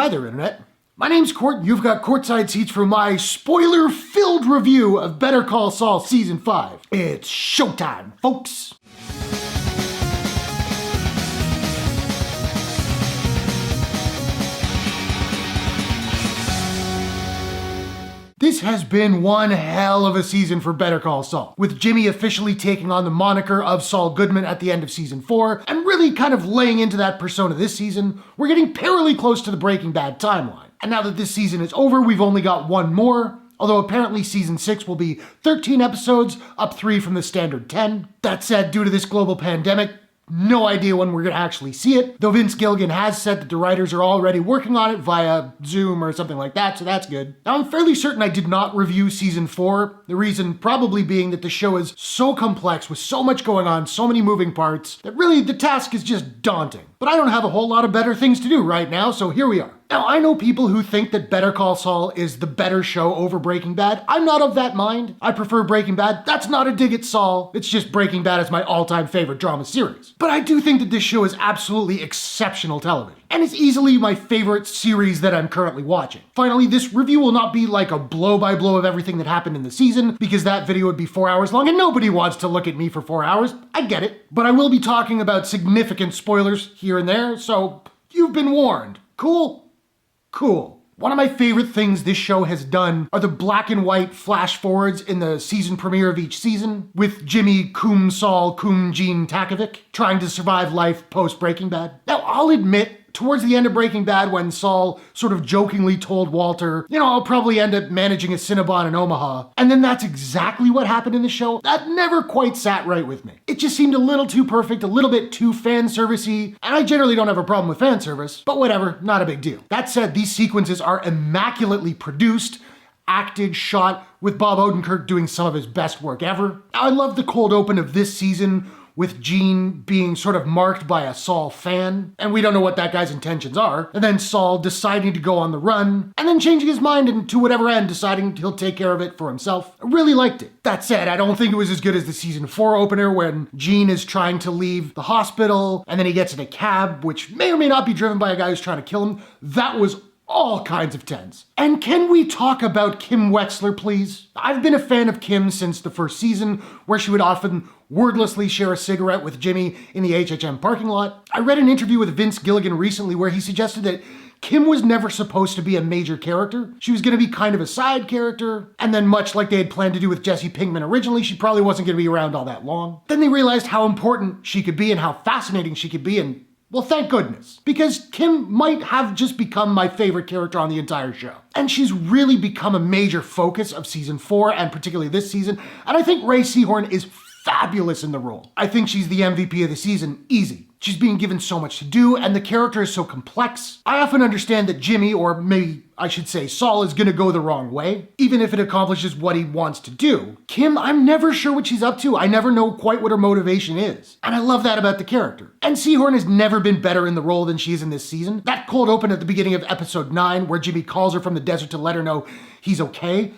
Hi there, Internet. My name's Court, and you've got courtside seats for my spoiler-filled review of Better Call Saul Season 5. It's showtime, folks! This has been one hell of a season for Better Call Saul, with Jimmy officially taking on the moniker of Saul Goodman at the end of Season 4, and really kind of laying into that persona this season. We're getting perilously close to the Breaking Bad timeline. And now that this season is over, we've only got one more, although apparently Season 6 will be 13 episodes, up 3 from the standard 10. That said, due to this global pandemic, no idea when we're going to actually see it, though Vince Gilligan has said that the writers are already working on it via Zoom or something like that, so that's good. Now, I'm fairly certain I did not review Season 4, the reason probably being that the show is so complex with so much going on, so many moving parts, that really the task is just daunting. But I don't have a whole lot of better things to do right now, so here we are. Now, I know people who think that Better Call Saul is the better show over Breaking Bad. I'm not of that mind. I prefer Breaking Bad. That's not a dig at Saul. It's just Breaking Bad is my all-time favorite drama series. But I do think that this show is absolutely exceptional television, and it's easily my favorite series that I'm currently watching. Finally, this review will not be like a blow-by-blow of everything that happened in the season, because that video would be 4 hours long, and nobody wants to look at me for 4 hours. I get it. But I will be talking about significant spoilers here and there, so you've been warned. Cool? Cool. One of my favorite things this show has done are the black and white flash forwards in the season premiere of each season, with Jimmy Cum Saul Cum Gene Takovic trying to survive life post Breaking Bad. Now, I'll admit, towards the end of Breaking Bad, when Saul sort of jokingly told Walter, I'll probably end up managing a Cinnabon in Omaha, and then that's exactly what happened in the show, that never quite sat right with me. It just seemed a little too perfect, a little bit too fan servicey, and I generally don't have a problem with fan service, but whatever, not a big deal. That said, these sequences are immaculately produced, acted, shot, with Bob Odenkirk doing some of his best work ever. I love the cold open of this season, with Gene being sort of marked by a Saul fan, and we don't know what that guy's intentions are, and then Saul deciding to go on the run, and then changing his mind and to whatever end deciding he'll take care of it for himself. I really liked it. That said, I don't think it was as good as the Season 4 opener when Gene is trying to leave the hospital, and then he gets in a cab, which may or may not be driven by a guy who's trying to kill him. That was all kinds of tense. And can we talk about Kim Wexler, please? I've been a fan of Kim since the first season, where she would often wordlessly share a cigarette with Jimmy in the HHM parking lot. I read an interview with Vince Gilligan recently where he suggested that Kim was never supposed to be a major character. She was going to be kind of a side character, and then much like they had planned to do with Jesse Pinkman originally, she probably wasn't going to be around all that long. Then they realized how important she could be and how fascinating she could be, and well, thank goodness, because Kim might have just become my favorite character on the entire show. And she's really become a major focus of Season 4, and particularly this season, and I think Rhea Seehorn is fabulous in the role. I think she's the MVP of the season, easy. She's being given so much to do, and the character is so complex. I often understand that Jimmy, or maybe I should say Saul, is gonna go the wrong way, even if it accomplishes what he wants to do. Kim, I'm never sure what she's up to. I never know quite what her motivation is. And I love that about the character. And Seehorn has never been better in the role than she is in this season. That cold open at the beginning of episode 9, where Jimmy calls her from the desert to let her know he's okay.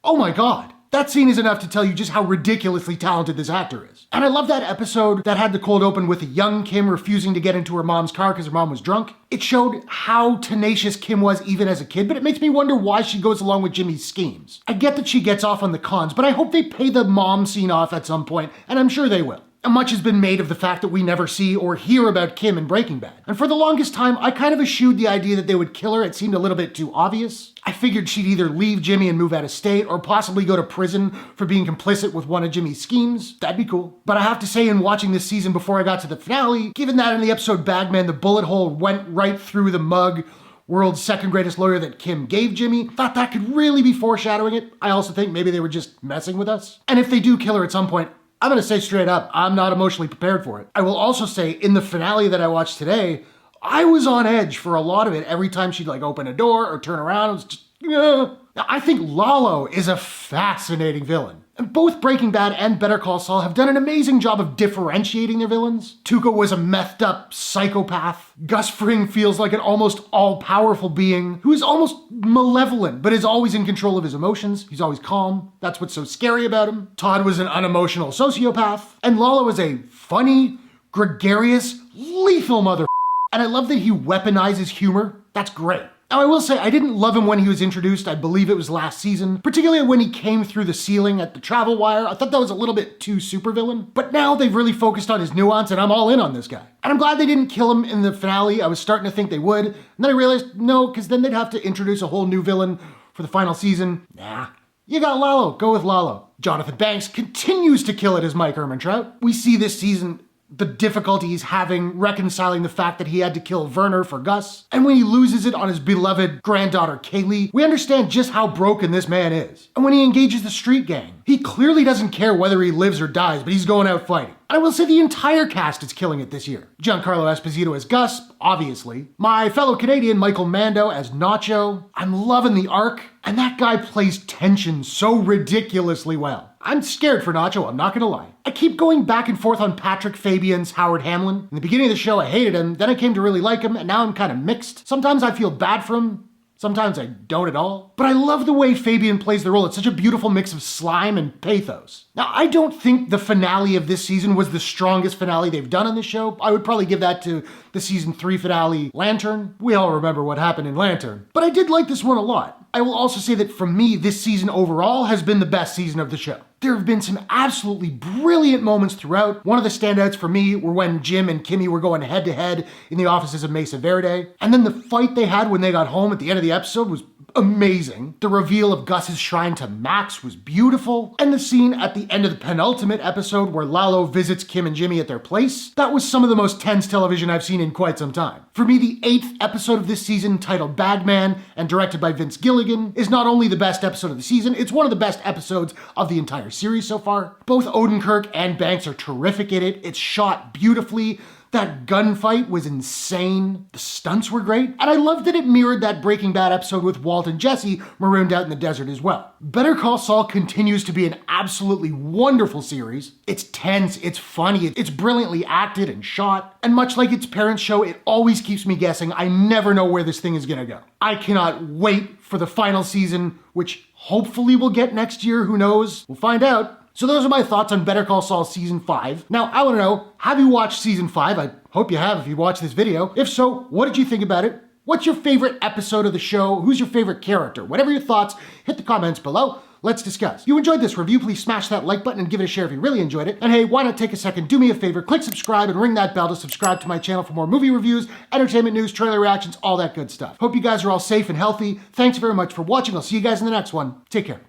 Oh my God. That scene is enough to tell you just how ridiculously talented this actor is. And I love that episode that had the cold open with a young Kim refusing to get into her mom's car because her mom was drunk. It showed how tenacious Kim was even as a kid, but it makes me wonder why she goes along with Jimmy's schemes. I get that she gets off on the cons, but I hope they pay the mom scene off at some point, and I'm sure they will. And much has been made of the fact that we never see or hear about Kim in Breaking Bad. And for the longest time, I kind of eschewed the idea that they would kill her. It seemed a little bit too obvious. I figured she'd either leave Jimmy and move out of state, or possibly go to prison for being complicit with one of Jimmy's schemes. That'd be cool. But I have to say, in watching this season before I got to the finale, given that in the episode Bagman, the bullet hole went right through the mug, world's second greatest lawyer that Kim gave Jimmy, thought that could really be foreshadowing it. I also think maybe they were just messing with us. And if they do kill her at some point, I'm gonna say straight up, I'm not emotionally prepared for it. I will also say, in the finale that I watched today, I was on edge for a lot of it. Every time she'd open a door or turn around, it was just, Now, I think Lalo is a fascinating villain. And both Breaking Bad and Better Call Saul have done an amazing job of differentiating their villains. Tuco was a methed up psychopath. Gus Fring feels like an almost all-powerful being who is almost malevolent, but is always in control of his emotions. He's always calm. That's what's so scary about him. Todd was an unemotional sociopath. And Lalo is a funny, gregarious, lethal mother. And I love that he weaponizes humor. That's great. Now, I will say, I didn't love him when he was introduced. I believe it was last season, particularly when he came through the ceiling at the travel wire. I thought that was a little bit too supervillain. But now they've really focused on his nuance, and I'm all in on this guy. And I'm glad they didn't kill him in the finale. I was starting to think they would. And then I realized, no, because then they'd have to introduce a whole new villain for the final season. Nah. You got Lalo. Go with Lalo. Jonathan Banks continues to kill it as Mike Ehrmantraut. We see this season the difficulty he's having reconciling the fact that he had to kill Werner for Gus. And when he loses it on his beloved granddaughter Kaylee, we understand just how broken this man is. And when he engages the street gang, he clearly doesn't care whether he lives or dies, but he's going out fighting. I will say the entire cast is killing it this year. Giancarlo Esposito as Gus, obviously. My fellow Canadian Michael Mando as Nacho. I'm loving the arc, and that guy plays tension so ridiculously well. I'm scared for Nacho, I'm not gonna lie. I keep going back and forth on Patrick Fabian's Howard Hamlin. In the beginning of the show, I hated him, then I came to really like him, and now I'm kind of mixed. Sometimes I feel bad for him, sometimes I don't at all. But I love the way Fabian plays the role. It's such a beautiful mix of slime and pathos. Now, I don't think the finale of this season was the strongest finale they've done on the show. I would probably give that to the season 3 finale, Lantern. We all remember what happened in Lantern. But I did like this one a lot. I will also say that for me, this season overall has been the best season of the show. There have been some absolutely brilliant moments throughout. One of the standouts for me were when Jim and Kimmy were going head to head in the offices of Mesa Verde. And then the fight they had when they got home at the end of the episode was amazing. The reveal of Gus's shrine to Max was beautiful. And the scene at the end of the penultimate episode where Lalo visits Kim and Jimmy at their place, that was some of the most tense television I've seen in quite some time. For me, the 8th episode of this season, titled Bagman and directed by Vince Gilligan, is not only the best episode of the season, it's one of the best episodes of the entire series so far. Both Odenkirk and Banks are terrific in it. It's shot beautifully. That gunfight was insane. The stunts were great. And I loved that it mirrored that Breaking Bad episode with Walt and Jesse marooned out in the desert as well. Better Call Saul continues to be an absolutely wonderful series. It's tense, it's funny, it's brilliantly acted and shot. And much like its parent show, it always keeps me guessing. I never know where this thing is gonna go. I cannot wait for the final season, which hopefully we'll get next year. Who knows? We'll find out. So those are my thoughts on Better Call Saul Season 5. Now, I want to know, have you watched Season 5? I hope you have if you watched this video. If so, what did you think about it? What's your favorite episode of the show? Who's your favorite character? Whatever your thoughts, hit the comments below. Let's discuss. If you enjoyed this review, please smash that like button and give it a share if you really enjoyed it. And hey, why not take a second, do me a favor, click subscribe and ring that bell to subscribe to my channel for more movie reviews, entertainment news, trailer reactions, all that good stuff. Hope you guys are all safe and healthy. Thanks very much for watching. I'll see you guys in the next one. Take care.